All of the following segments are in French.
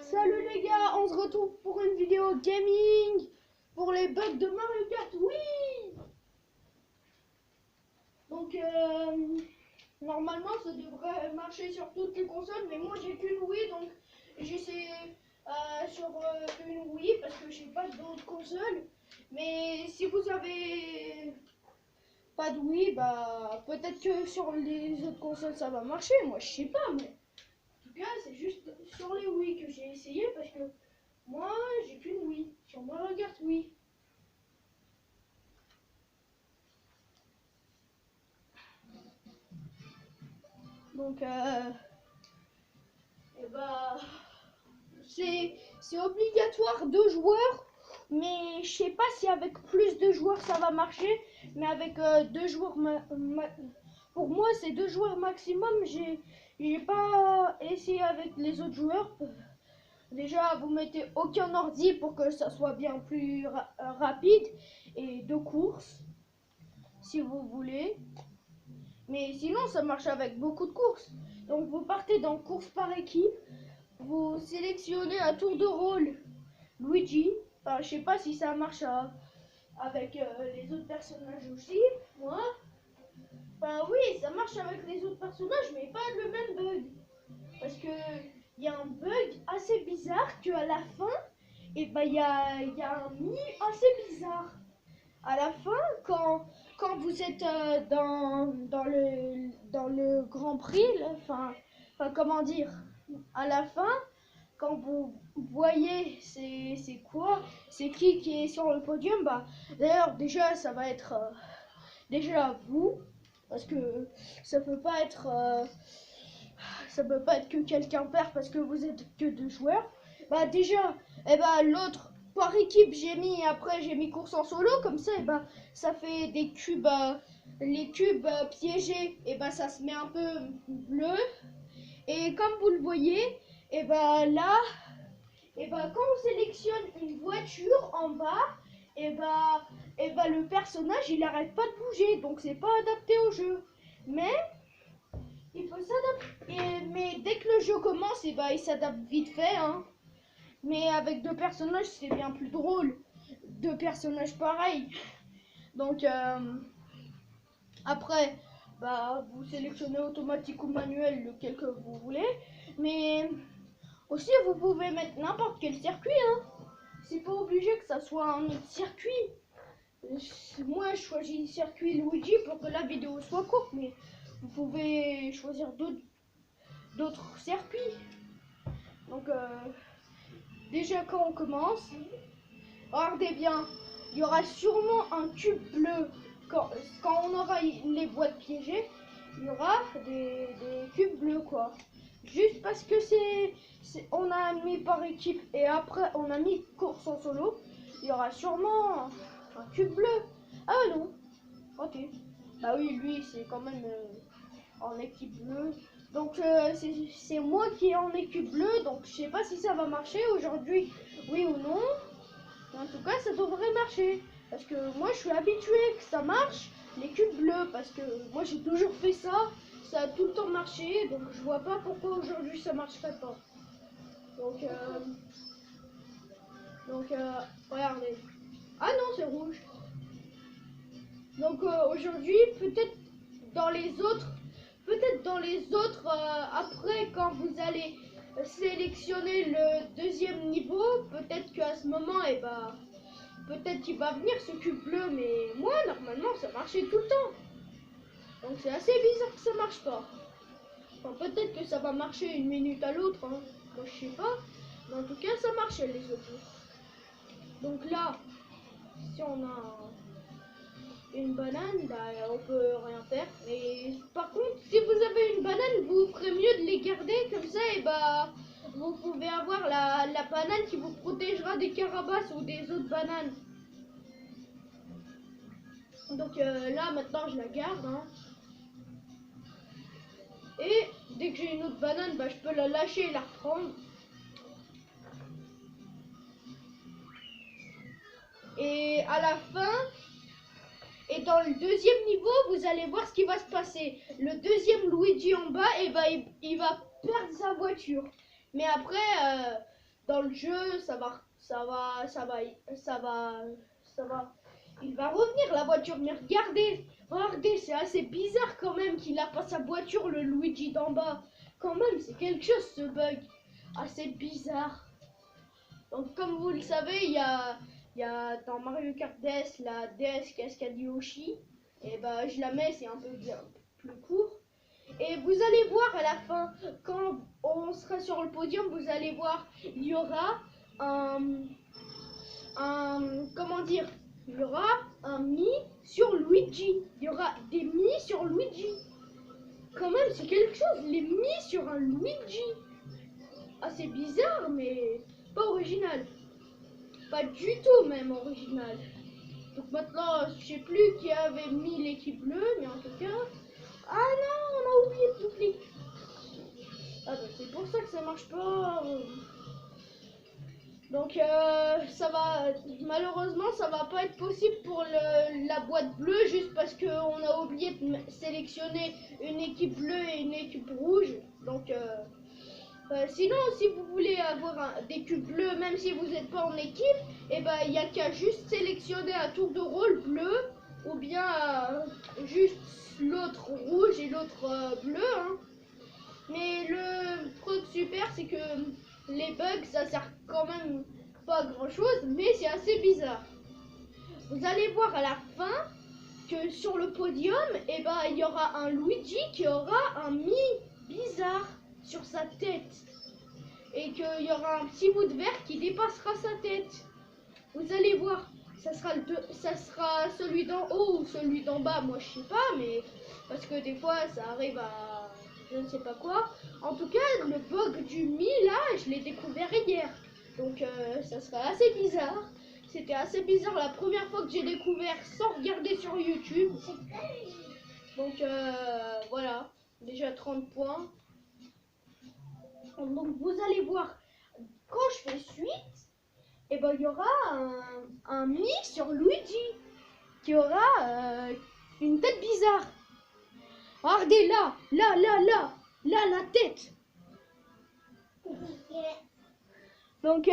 Salut les gars, on se retrouve pour une vidéo gaming pour les bugs de Mario Kart, oui. Donc normalement ça devrait marcher sur toutes les consoles, mais moi j'ai qu'une Wii, donc j'essaie sur une Wii parce que j'ai pas d'autres consoles. Mais si vous avez pas de Wii, bah peut-être que sur les autres consoles ça va marcher, moi je sais pas, mais en tout cas c'est juste sur les Wii que j'ai essayé parce que moi, j'ai qu'une Wii. Sur Mario Kart, oui. Donc, c'est obligatoire 2 joueurs. Mais je sais pas si avec plus de joueurs ça va marcher. Mais avec 2 joueurs, pour moi, c'est 2 joueurs maximum. J'ai pas essayé avec les autres joueurs. Déjà, vous mettez aucun ordi pour que ça soit bien plus rapide et de course, si vous voulez. Mais sinon, ça marche avec beaucoup de courses. Donc, vous partez dans course par équipe. Vous sélectionnez à tour de rôle Luigi. Enfin, je sais pas si ça marche avec les autres personnages aussi. Moi, enfin oui, ça marche avec les autres personnages, mais pas le même bug. Parce que il y a un bug assez bizarre que à la fin, et ben il y a un mi assez bizarre. À la fin, quand vous êtes dans le Grand Prix, enfin comment dire, à la fin, quand vous voyez c'est quoi, c'est qui est sur le podium, bah d'ailleurs déjà ça va être déjà vous, parce que ça peut pas être que quelqu'un perd parce que vous êtes que 2 joueurs. Bah déjà, et bah l'autre par équipe j'ai mis, après j'ai mis course en solo, comme ça et bah ça fait des cubes, les cubes piégés, et bah ça se met un peu bleu. Et comme vous le voyez, et bah là, et bah quand on sélectionne une voiture en bas, et bah le personnage il arrête pas de bouger, donc c'est pas adapté au jeu. Mais il faut s'adapter, mais dès que le jeu commence, et bah il s'adapte vite fait, hein. Mais avec 2 personnages, c'est bien plus drôle. 2 personnages pareils. Donc après, bah vous sélectionnez automatique ou manuel lequel que vous voulez. Mais aussi vous pouvez mettre n'importe quel circuit, hein. C'est pas obligé que ça soit un autre circuit. Moi je choisis le circuit Luigi pour que la vidéo soit courte, mais vous pouvez choisir d'autres circuits. Donc déjà quand on commence, regardez bien, il y aura sûrement un cube bleu. Quand on aura les boîtes piégées, il y aura des cubes bleus, quoi. Juste parce que on a mis par équipe et après on a mis course en solo, il y aura sûrement un cube bleu. Ah non, ok. Bah oui, lui c'est quand même en équipe bleue. Donc c'est moi qui est en équipe bleue, donc je sais pas si ça va marcher aujourd'hui, oui ou non. Mais en tout cas ça devrait marcher. Parce que moi je suis habitué que ça marche, les cubes bleus, parce que moi j'ai toujours fait ça, ça a tout le temps marché, donc je vois pas pourquoi aujourd'hui ça marcherait pas. Donc regardez. Ah non, c'est rouge. Donc aujourd'hui, peut-être dans les autres, après quand vous allez sélectionner le deuxième niveau, peut-être qu'à ce moment, et bah, peut-être qu'il va venir ce cube bleu, mais moi normalement ça marchait tout le temps. Donc c'est assez bizarre que ça marche pas. Enfin, peut-être que ça va marcher une minute à l'autre, hein. Moi je sais pas, mais en tout cas ça marchait les autres. Donc là, si on a une banane, bah on peut rien faire. Mais par contre, si vous avez une banane, vous ferez mieux de les garder comme ça, et bah vous pouvez avoir la banane qui vous protégera des carabasses ou des autres bananes. Donc là maintenant je la garde, hein. Et dès que j'ai une autre banane, bah je peux la lâcher et la reprendre. Et à la fin, et dans le deuxième niveau, vous allez voir ce qui va se passer. Le deuxième Luigi en bas, et bah, il va perdre sa voiture. Mais après, dans le jeu, il va revenir la voiture. Mais regardez, c'est assez bizarre quand même qu'il a pas sa voiture, le Luigi d'en bas. Quand même, c'est quelque chose ce bug, assez bizarre. Donc comme vous le savez, il y a dans Mario Kart DS la DS Cascade Yoshi. Et bah je la mets, c'est un peu bien plus court. Et vous allez voir à la fin, quand on sera sur le podium, vous allez voir, il y aura comment dire, il y aura un Mi sur Luigi. Il y aura des Mi sur Luigi. Quand même, c'est quelque chose, les Mi sur un Luigi. Assez bizarre, mais pas original. Pas du tout même original. Donc maintenant, je sais plus qui avait mis l'équipe bleue, mais en tout cas... Ah non, on a oublié de doubler. Ah bah c'est pour ça que ça marche pas. Donc ça va, malheureusement ça va pas être possible pour la boîte bleue, juste parce qu'on a oublié de sélectionner une équipe bleue et une équipe rouge. Donc sinon, si vous voulez avoir des cubes bleus, même si vous n'êtes pas en équipe, et ben il n'y a qu'à juste sélectionner à tour de rôle bleu, ou bien juste l'autre rouge et l'autre bleu. Hein. Mais le truc super, c'est que les bugs, ça sert quand même pas à grand chose, mais c'est assez bizarre. Vous allez voir à la fin que sur le podium, et ben il y aura un Luigi qui aura un Mi bizarre sur sa tête. Et qu'il y aura un petit bout de verre qui dépassera sa tête. Vous allez voir, ça sera celui d'en haut ou celui d'en bas, moi je sais pas, mais parce que des fois ça arrive à je ne sais pas quoi. En tout cas, le bug du Mi là, je l'ai découvert hier. Donc ça sera assez bizarre. C'était assez bizarre la première fois que j'ai découvert sans regarder sur YouTube. Donc voilà, déjà 30 points. Donc vous allez voir, quand je fais suite, et ben il y aura un Mi sur Luigi qui aura une tête bizarre. Regardez là, la tête. Donc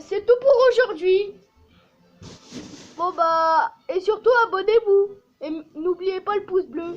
c'est tout pour aujourd'hui. Bon bah, et surtout abonnez-vous et n'oubliez pas le pouce bleu.